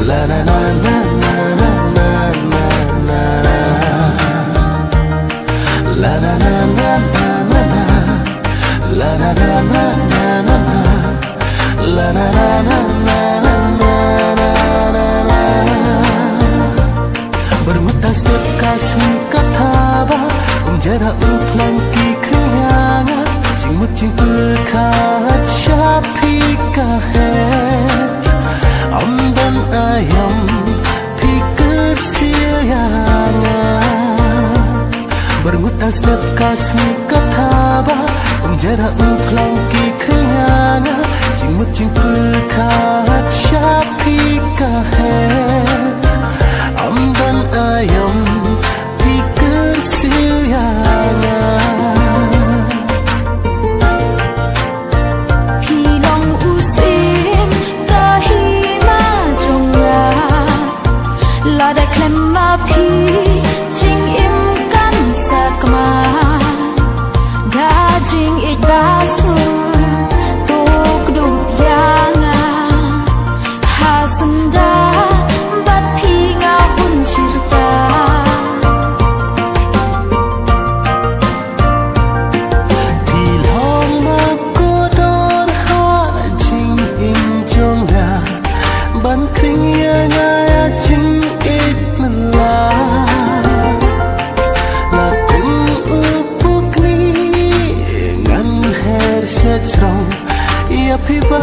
La la la la la la la la la. La la la la la la la. La la la la la la la. La la la la la la la la. Bermutas kasih kataba jara uplang ki khnyanga jingmut jing perkat syapika hai amdan ayam pikir sianga bermutas kasih kataba jara uplang ki khnyanga jingmut jing perkat syapika hai amdan ayam pikir sianga Pilong usim kahima jonga lada klemma pi jing im kan sakma dajing ikbasur tok dum yanga hasanda bat pinga hun shirta ban khring ya nga ching it la la kun upukni ngan her sha chong ya phi ba